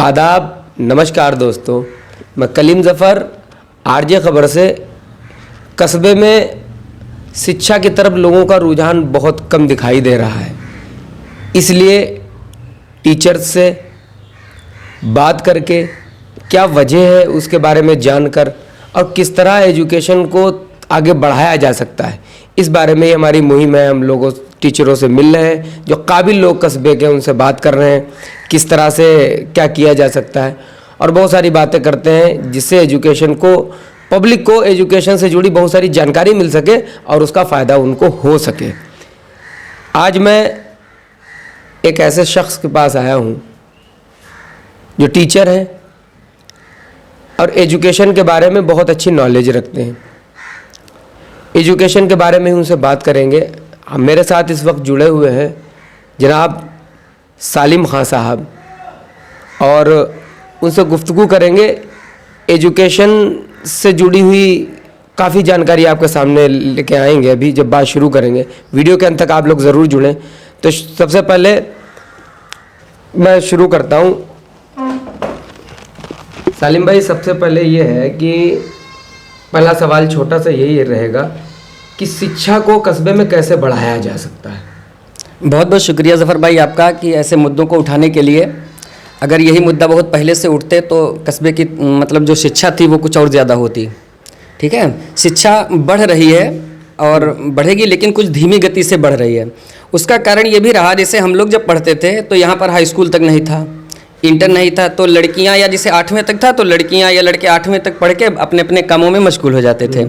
आदाब, नमस्कार दोस्तों। मैं कलीम ज़फ़र आरजे ख़बर से। कस्बे में शिक्षा की तरफ लोगों का रुझान बहुत कम दिखाई दे रहा है, इसलिए टीचर्स से बात करके क्या वजह है उसके बारे में जानकर और किस तरह एजुकेशन को आगे बढ़ाया जा सकता है, इस बारे में हमारी मुहिम है। हम लोगों टीचरों से मिल रहे हैं, जो काबिल लोग कस्बे के, उनसे बात कर रहे हैं किस तरह से क्या किया जा सकता है, और बहुत सारी बातें करते हैं जिससे एजुकेशन को, पब्लिक को एजुकेशन से जुड़ी बहुत सारी जानकारी मिल सके और उसका फ़ायदा उनको हो सके। आज मैं एक ऐसे शख्स के पास आया हूँ जो टीचर हैं और एजुकेशन के बारे में बहुत अच्छी नॉलेज रखते हैं। एजुकेशन के बारे में उनसे बात करेंगे। मेरे साथ इस वक्त जुड़े हुए हैं जनाब सालिम खां साहब, और उनसे गुफ्तगू करेंगे। एजुकेशन से जुड़ी हुई काफ़ी जानकारी आपके सामने लेके आएंगे अभी जब बात शुरू करेंगे। वीडियो के अंत तक आप लोग ज़रूर जुड़ें। तो सबसे पहले मैं शुरू करता हूँ। सालिम भाई, सबसे पहले ये है कि पहला सवाल छोटा सा यही रहेगा कि शिक्षा को कस्बे में कैसे बढ़ाया जा सकता है। बहुत बहुत शुक्रिया ज़फ़र भाई आपका कि ऐसे मुद्दों को उठाने के लिए। अगर यही मुद्दा बहुत पहले से उठते तो कस्बे की मतलब जो शिक्षा थी वो कुछ और ज़्यादा होती। ठीक है, शिक्षा बढ़ रही है और बढ़ेगी, लेकिन कुछ धीमी गति से बढ़ रही है। उसका कारण ये भी रहा, जैसे हम लोग जब पढ़ते थे तो यहाँ पर हाई स्कूल तक नहीं था, इंटर नहीं था, तो लड़कियाँ या जैसे 8वें तक था तो लड़कियाँ या लड़के 8वें तक पढ़ के अपने अपने कामों में मशगूल हो जाते थे।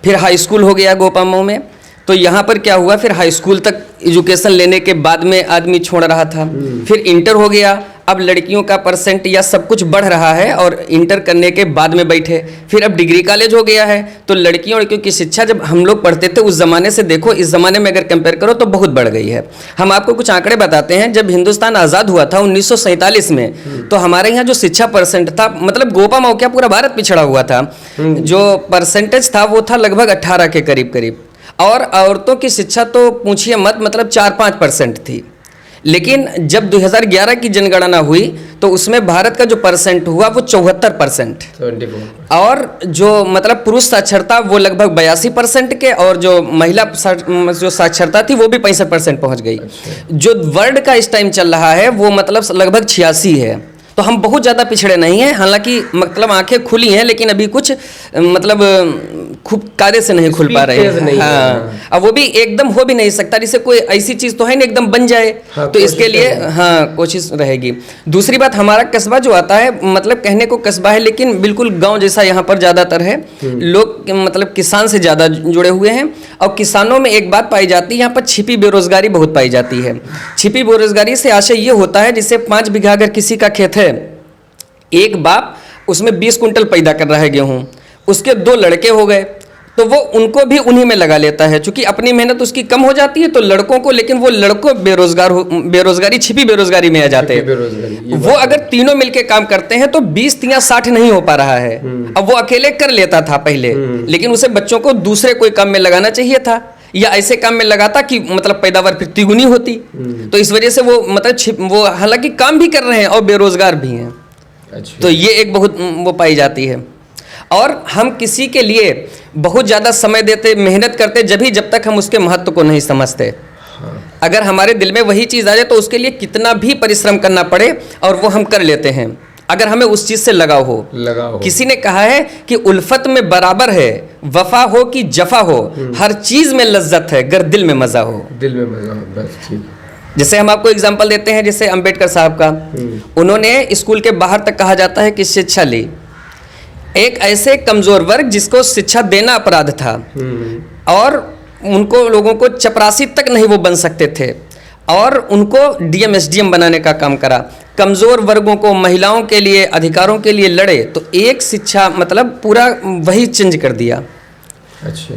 फिर हाई स्कूल हो गया गोपामऊ में, तो यहाँ पर क्या हुआ, फिर हाई स्कूल तक एजुकेशन लेने के बाद में आदमी छोड़ रहा था। फिर इंटर हो गया, अब लड़कियों का परसेंट या सब कुछ बढ़ रहा है और इंटर करने के बाद में बैठे। फिर अब डिग्री कॉलेज हो गया है, तो लड़कियों की शिक्षा जब हम लोग पढ़ते थे उस ज़माने से देखो, इस ज़माने में अगर कंपेयर करो तो बहुत बढ़ गई है। हम आपको कुछ आंकड़े बताते हैं। जब हिंदुस्तान आज़ाद हुआ था 1947 में, तो हमारे यहाँ जो शिक्षा परसेंट था, मतलब गोपामऊ क्या पूरा भारत पिछड़ा हुआ था, जो परसेंटेज था वो था लगभग 18 के करीब करीब। और औरतों की शिक्षा तो पूछिए मत, मतलब 4-5% थी। लेकिन जब 2011 की जनगणना हुई तो उसमें भारत का जो परसेंट हुआ वो 74%, और जो मतलब पुरुष साक्षरता वो लगभग 82% के, और जो महिला जो साक्षरता थी वो भी 65% पहुंच गई। जो वर्ल्ड का इस टाइम चल रहा है वो मतलब लगभग 86 है। तो हम बहुत ज़्यादा पिछड़े नहीं हैं, हालांकि मतलब आंखें खुली हैं, लेकिन अभी कुछ मतलब खूब कायदे से नहीं खुल पा रहे हैं। हाँ, अब वो भी एकदम हो भी नहीं सकता, जैसे कोई ऐसी चीज़ तो है नहीं एकदम बन जाए। हाँ, तो इसके लिए हाँ कोशिश रहेगी। दूसरी बात, हमारा कस्बा जो आता है, मतलब कहने को कस्बा है लेकिन बिल्कुल गांव जैसा यहाँ पर ज़्यादातर है। लोग मतलब किसान से ज़्यादा जुड़े हुए हैं, और किसानों में एक बात पाई जाती है, यहाँ पर छिपी बेरोजगारी बहुत पाई जाती है। छिपी बेरोजगारी से आशय ये होता है, जैसे 5 बीघा अगर किसी का खेत है, एक बाप उसमें 20 कुंटल पैदा कर रहा है गेहूं, उसके 2 लड़के हो गए, तो वो उनको भी उन्हीं में लगा लेता है, क्योंकि अपनी मेहनत उसकी कम हो जाती है तो लड़कों को, लेकिन वो लड़कों बेरोजगारी छिपी बेरोजगारी में आ जाते हैं। वो अगर तीनों मिलके काम करते हैं तो 20 या 60 नहीं हो पा रहा है। अब वो अकेले कर लेता था पहले, लेकिन उसे बच्चों को दूसरे कोई काम में लगाना चाहिए था, या ऐसे काम में लगाता कि मतलब पैदावार फिर तिगुनी होती। तो इस वजह से वो मतलब वो हालांकि काम भी कर रहे हैं और बेरोजगार भी हैं। अच्छा। तो ये एक बहुत वो पाई जाती है। और हम किसी के लिए बहुत ज़्यादा समय देते, मेहनत करते जब तक हम उसके महत्व को नहीं समझते। हाँ। अगर हमारे दिल में वही चीज़ आ जाए तो उसके लिए कितना भी परिश्रम करना पड़े और वो हम कर लेते हैं, अगर हमें उस चीज़ से लगाव हो। किसी ने कहा है कि उल्फत में बराबर है, वफा हो कि जफा हो, हर चीज़ में लज्जत है गर दिल में मज़ा हो। दिल में मज़ा हो, बस ठीक। जैसे हम आपको एग्जाम्पल देते हैं, जैसे अंबेडकर साहब का, उन्होंने स्कूल के बाहर तक कहा जाता है कि शिक्षा ली। एक ऐसे कमज़ोर वर्ग जिसको शिक्षा देना अपराध था, और उनको लोगों को चपरासी तक नहीं वो बन सकते थे, और उनको डीएम एसडीएम बनाने का काम करा। कमज़ोर वर्गों को, महिलाओं के लिए, अधिकारों के लिए लड़े, तो एक शिक्षा मतलब पूरा वही चेंज कर दिया। अच्छा,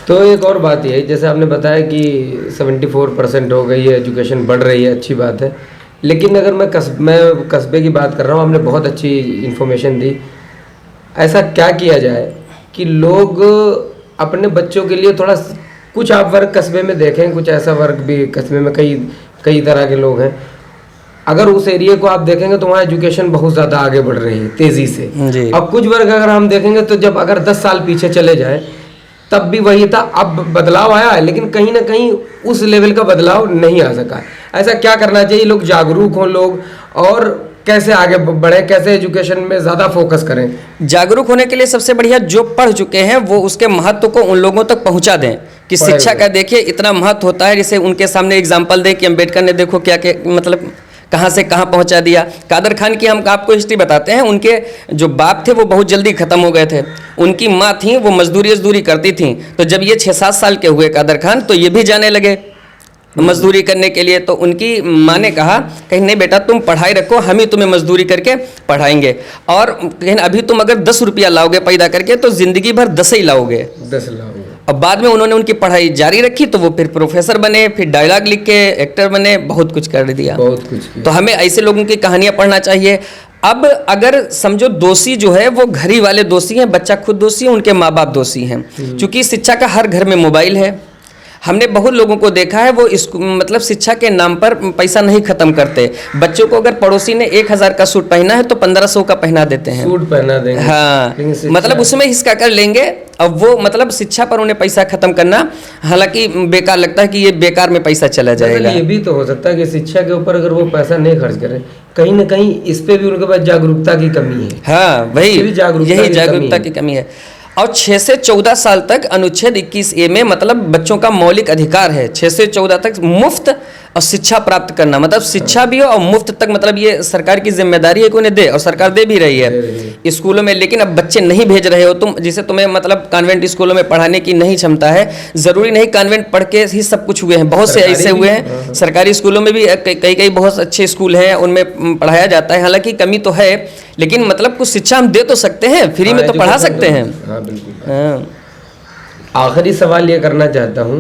तो एक और बात ये, जैसे आपने बताया कि 74% हो गई है, एजुकेशन बढ़ रही है, अच्छी बात है। लेकिन अगर मैं कस्बे की बात कर रहा हूँ, आपने बहुत अच्छी इन्फॉर्मेशन दी। ऐसा क्या किया जाए कि लोग अपने बच्चों के लिए थोड़ा, कुछ आप वर्ग कस्बे में देखें, कुछ ऐसा वर्ग भी कस्बे में कई तरह के लोग हैं अगर उस एरिया को आप देखेंगे तो वहाँ एजुकेशन बहुत ज़्यादा आगे बढ़ रही है तेज़ी से। जी। अब कुछ वर्ग अगर हम देखेंगे तो जब अगर 10 साल पीछे चले जाए तब भी वही था, अब बदलाव आया है लेकिन कहीं ना कहीं उस लेवल का बदलाव नहीं आ सका। ऐसा क्या करना चाहिए, लोग जागरूक हों लोग, और कैसे आगे बढ़े, कैसे एजुकेशन में ज़्यादा फोकस करें? जागरूक होने के लिए सबसे बढ़िया जो पढ़ चुके हैं वो उसके महत्व को उन लोगों तक पहुंचा दें कि शिक्षा का देखिए इतना महत्व होता है। जैसे उनके सामने एग्जाम्पल दें कि अम्बेडकर ने देखो क्या क्या मतलब कहाँ से कहाँ पहुंचा दिया। कादर खान की हम आपको हिस्ट्री बताते हैं। उनके जो बाप थे वो बहुत जल्दी ख़त्म हो गए थे, उनकी माँ थी वो मजदूरी करती थी। तो जब ये 6-7 साल के हुए कादर खान तो ये भी जाने लगे मजदूरी करने के लिए। तो उनकी माँ ने कहा कहीं नहीं बेटा तुम पढ़ाई रखो, हम ही तुम्हें मजदूरी करके पढ़ाएंगे, और कहीं अभी तुम अगर 10 रुपया लाओगे पैदा करके तो ज़िंदगी भर 10 ही लाओगे। 10 लाओगे। और बाद में उन्होंने उनकी पढ़ाई जारी रखी तो वो फिर प्रोफेसर बने, फिर डायलॉग लिख के एक्टर बने, बहुत कुछ कर दिया। बहुत कुछ किया। तो हमें ऐसे लोगों की कहानियाँ पढ़ना चाहिए। अब अगर समझो दोषी जो है वो घर ही वाले दोषी हैं, बच्चा खुद दोषी है, उनके माँ बाप दोषी हैं। क्योंकि शिक्षा का हर घर में मोबाइल है। हमने बहुत लोगों को देखा है वो मतलब शिक्षा के नाम पर पैसा नहीं खत्म करते। बच्चों को अगर पड़ोसी ने 1000 का सूट पहना है तो 1500 का पहना देते हैं, सूट पहना देंगे। हाँ, मतलब उसमें हिस्सा कर लेंगे। अब वो मतलब शिक्षा पर उन्हें पैसा खत्म करना हालांकि बेकार लगता है कि ये बेकार में पैसा चला जाएगा। ये भी तो हो सकता है कि शिक्षा के ऊपर अगर वो पैसा नहीं खर्च करें, कहीं ना कहीं इस पे भी उनके पास जागरूकता की कमी है। हाँ वही, यही जागरूकता की कमी है। और 6 से 14 साल तक अनुच्छेद 21A में मतलब बच्चों का मौलिक अधिकार है 6 से 14 तक मुफ्त और शिक्षा प्राप्त करना, मतलब शिक्षा भी हो और मुफ्त तक, मतलब ये सरकार की जिम्मेदारी है कि उन्हें दे, और सरकार दे भी रही है स्कूलों में। लेकिन अब बच्चे नहीं भेज रहे हो तुम, जिसे तुम्हें मतलब कॉन्वेंट स्कूलों में पढ़ाने की नहीं क्षमता है। ज़रूरी नहीं कॉन्वेंट पढ़ के ही सब कुछ हुए हैं, बहुत से ऐसे हुए हैं। सरकारी स्कूलों में भी कई बहुत अच्छे स्कूल हैं, उनमें पढ़ाया जाता है। हालांकि कमी तो है लेकिन मतलब कुछ शिक्षा हम दे तो सकते हैं, फ्री में तो पढ़ा सकते हैं। हाँ बिल्कुल। आखिरी सवाल ये करना चाहता हूँ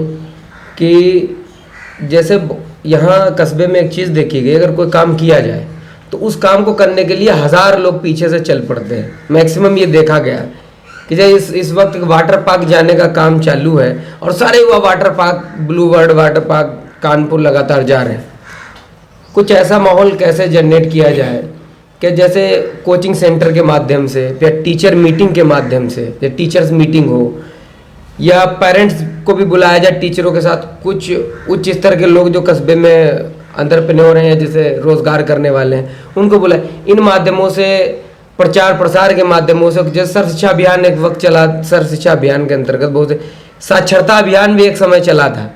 कि जैसे यहाँ कस्बे में एक चीज़ देखी गई, अगर कोई काम किया जाए तो उस काम को करने के लिए 1000 लोग पीछे से चल पड़ते हैं। मैक्सिमम ये देखा गया कि जैसे इस वक्त वाटर पार्क जाने का काम चालू है और सारे हुआ water park, blue world water park Kanpur लगातार जा रहे हैं। कुछ ऐसा माहौल कैसे जनरेट किया जाए कि जैसे कोचिंग सेंटर के माध्यम से या टीचर मीटिंग के माध्यम से, या टीचर्स मीटिंग हो, या पेरेंट्स को भी बुलाया जाए टीचरों के साथ, कुछ उच्च स्तर के लोग जो कस्बे में एंटरप्रेन्योर हैं, जैसे रोजगार करने वाले हैं, उनको बुलाए। इन माध्यमों से, प्रचार प्रसार के माध्यमों से, जैसे सर्व शिक्षा अभियान एक वक्त चला, सर्व शिक्षा अभियान के अंतर्गत बहुत से साक्षरता अभियान भी एक समय चला था।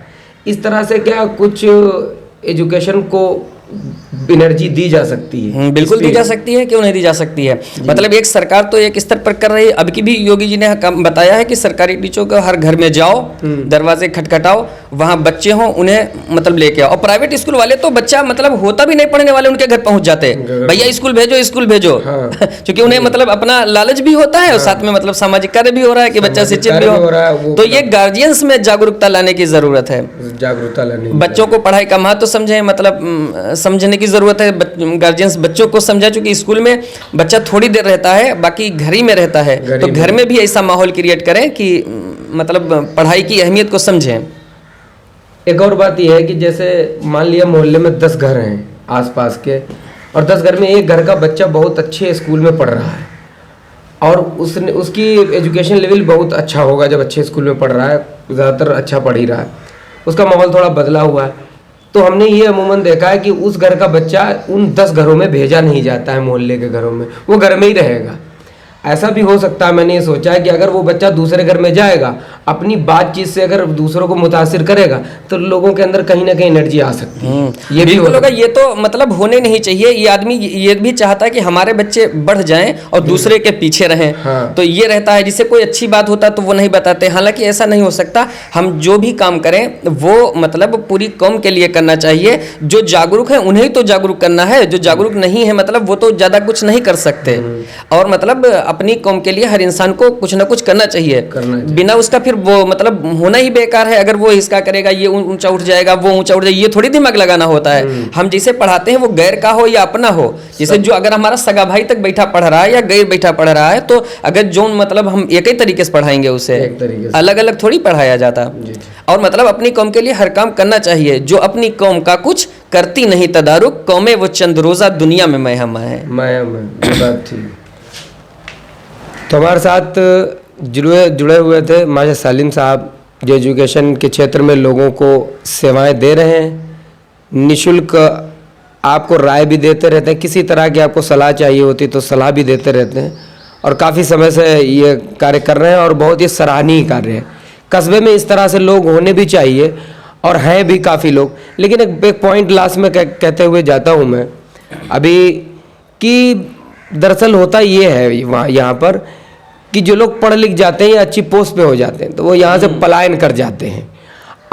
इस तरह से क्या कुछ एजुकेशन को एनर्जी दी जा सकती है? बिल्कुल दी जा सकती है, क्यों नहीं दी जा सकती है। मतलब एक सरकार तो एक स्तर पर कर रही है। अब की भी योगी जी ने बताया है कि सरकारी टीचरों को हर घर में जाओ, दरवाजे खटखटाओ, वहाँ बच्चे हों, उन्हें मतलब लेके आओ। और प्राइवेट स्कूल वाले तो बच्चा मतलब होता भी नहीं पढ़ने वाले, उनके घर पहुँच जाते हैं, भैया स्कूल भेजो स्कूल भेजो। हाँ। क्योंकि उन्हें मतलब अपना लालच भी होता है और साथ में मतलब सामाजिक कार्य भी हो रहा है कि बच्चा शिक्षित भी हो। तो ये गार्जियंस में जागरूकता लाने की जरूरत है। जागरूकता लाने, बच्चों को पढ़ाई का महत्व समझें, मतलब समझने की जरूरत है। गार्जियंस बच्चों को समझा, चूंकि स्कूल में बच्चा थोड़ी देर रहता है, बाकी घर ही में रहता है, तो घर में भी ऐसा माहौल क्रिएट करें कि मतलब पढ़ाई की अहमियत को समझें। एक और बात यह है कि जैसे मान लिया मोहल्ले में 10 घर हैं आसपास के, और 10 घर में एक घर का बच्चा बहुत अच्छे स्कूल में पढ़ रहा है और उसकी एजुकेशन लेवल बहुत अच्छा होगा। जब अच्छे स्कूल में पढ़ रहा है, ज़्यादातर अच्छा पढ़ ही रहा है, उसका माहौल थोड़ा बदला हुआ है, तो हमने ये अमूमन देखा है कि उस घर का बच्चा उन 10 घरों में भेजा नहीं जाता है, मोहल्ले के घरों में, वो घर में ही रहेगा। ऐसा भी हो सकता है, मैंने ये सोचा है कि अगर वो बच्चा दूसरे घर में जाएगा, अपनी बातचीत से अगर दूसरों को मुतासिर करेगा, तो लोगों के अंदर कहीं ना कहीं एनर्जी आ सकती है। ये भी होगा। ये तो मतलब होने नहीं चाहिए। ये आदमी ये भी चाहता है कि हमारे बच्चे बढ़ जाएं और दूसरे के पीछे रहें। हाँ। तो ये रहता है, जिसे कोई अच्छी बात होता है तो वो नहीं बताते। हालांकि ऐसा नहीं हो सकता। हम जो भी काम करें वो मतलब पूरी कौम के लिए करना चाहिए। जो जागरूक है उन्हें तो जागरूक करना है, जो जागरूक नहीं है मतलब वो तो ज़्यादा कुछ नहीं कर सकते। और मतलब अपनी कौम के लिए हर इंसान को कुछ ना कुछ करना चाहिए। बिना उसका फिर वो मतलब होना ही बेकार है। अगर वो इसका करेगा, ये ऊंचा उठ जाएगा, वो ऊंचा उठ जाएगा, ये थोड़ी दिमाग लगाना होता है। हम जिसे पढ़ाते हैं वो गैर का हो या अपना हो। जैसे जो अगर हमारा सगा भाई तक बैठा पढ़ रहा है या गैर बैठा पढ़ रहा है, तो अगर जो मतलब हम एक ही तरीके से पढ़ाएंगे, उसे अलग अलग थोड़ी पढ़ाया जाता। और मतलब अपनी कौम के लिए हर काम करना चाहिए। जो अपनी कौम का कुछ करती नहीं तदारुक, कौमे वो चंद रोज़ा दुनिया में मैं हम है। ये बात थी। तो हमारे साथ जुड़े हुए थे माशा सलीम साहब, जो एजुकेशन के क्षेत्र में लोगों को सेवाएं दे रहे हैं, निःशुल्क आपको राय भी देते रहते हैं, किसी तरह की आपको सलाह चाहिए होती तो सलाह भी देते रहते हैं, और काफ़ी समय से ये कार्य कर रहे हैं और बहुत ही सराहनीय कार्य है। कस्बे में इस तरह से लोग होने भी चाहिए और हैं भी काफ़ी लोग। लेकिन एक पॉइंट लास्ट में कहते हुए जाता हूँ मैं अभी कि दरअसल होता ये है यहाँ पर कि जो लोग पढ़ लिख जाते हैं या अच्छी पोस्ट पे हो जाते हैं तो वो यहाँ से पलायन कर जाते हैं।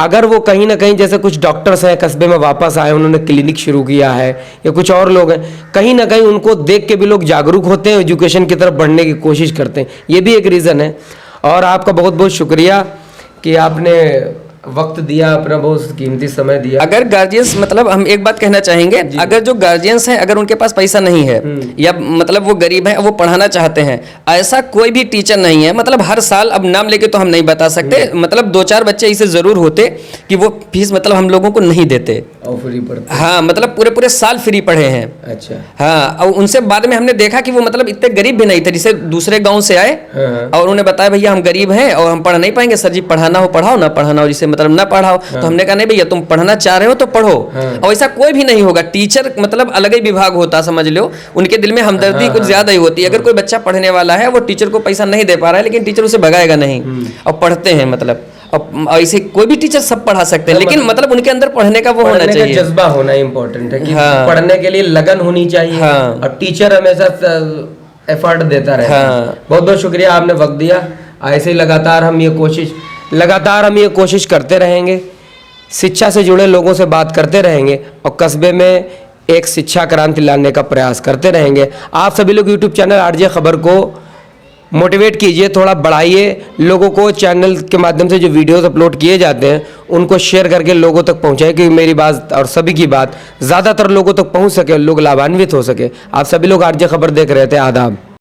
अगर वो कहीं ना कहीं, जैसे कुछ डॉक्टर्स हैं कस्बे में वापस आए, उन्होंने क्लिनिक शुरू किया है, या कुछ और लोग हैं, कहीं ना कहीं उनको देख के भी लोग जागरूक होते हैं, एजुकेशन की तरफ बढ़ने की कोशिश करते हैं। ये भी एक रीज़न है। और आपका बहुत बहुत शुक्रिया कि आपने वक्त दिया, अपना बहुत कीमती समय दिया। अगर गार्जियंस, मतलब हम एक बात कहना चाहेंगे, अगर जो गार्जियंस हैं, अगर उनके पास पैसा नहीं है या मतलब वो गरीब हैं, वो पढ़ाना चाहते हैं, ऐसा कोई भी टीचर नहीं है, मतलब हर साल, अब नाम लेके तो हम नहीं बता सकते, मतलब 2-4 बच्चे ऐसे जरूर होते कि वो फीस मतलब हम लोगों को नहीं देते और फ्री पढ़ते। हाँ, मतलब पूरे साल फ्री पढ़े हैं। अच्छा। हाँ, और उनसे बाद में हमने देखा कि वो मतलब इतने गरीब भी नहीं थे, जैसे दूसरे गाँव से आए और उन्होंने बताया भैया हम गरीब हैं और हम पढ़ नहीं पाएंगे सर जी, पढ़ाना हो पढ़ाओ, ना पढ़ाना हो जिसे मतलब ना पढ़ाओ। तो हमने कहा नहीं भैया, तुम पढ़ना चाह रहे हो तो पढ़ो। और ऐसा कोई भी नहीं होगा, टीचर मतलब अलग ही विभाग होता, समझ लो, उनके दिल में हमदर्दी कुछ ज्यादा ही होती है। अगर कोई बच्चा पढ़ने वाला है, वो टीचर को पैसा नहीं दे पा रहा है, लेकिन टीचर उसे भगाएगा नहीं, और पढ़ते हैं मतलब। अब ऐसे कोई भी टीचर सब पढ़ा सकते हैं, लेकिन मतलब उनके अंदर पढ़ने का वो होना चाहिए, जज्बा होना इंपॉर्टेंट है कि पढ़ने के लिए लगन होनी चाहिए। और टीचर हमेशा एफर्ट देता रहे। बहुत बहुत शुक्रिया, आपने वक्त दिया। ऐसे ही लगातार हम ये कोशिश करते रहेंगे, शिक्षा से जुड़े लोगों से बात करते रहेंगे और कस्बे में एक शिक्षा क्रांति लाने का प्रयास करते रहेंगे। आप सभी लोग यूट्यूब चैनल आरजे खबर को मोटिवेट कीजिए, थोड़ा बढ़ाइए, लोगों को चैनल के माध्यम से जो वीडियोस अपलोड किए जाते हैं उनको शेयर करके लोगों तक पहुंचाए, कि मेरी बात और सभी की बात ज़्यादातर लोगों तक पहुंच सके, लोग लाभान्वित हो सके। आप सभी लोग आरजे खबर देख रहे थे। आदाब।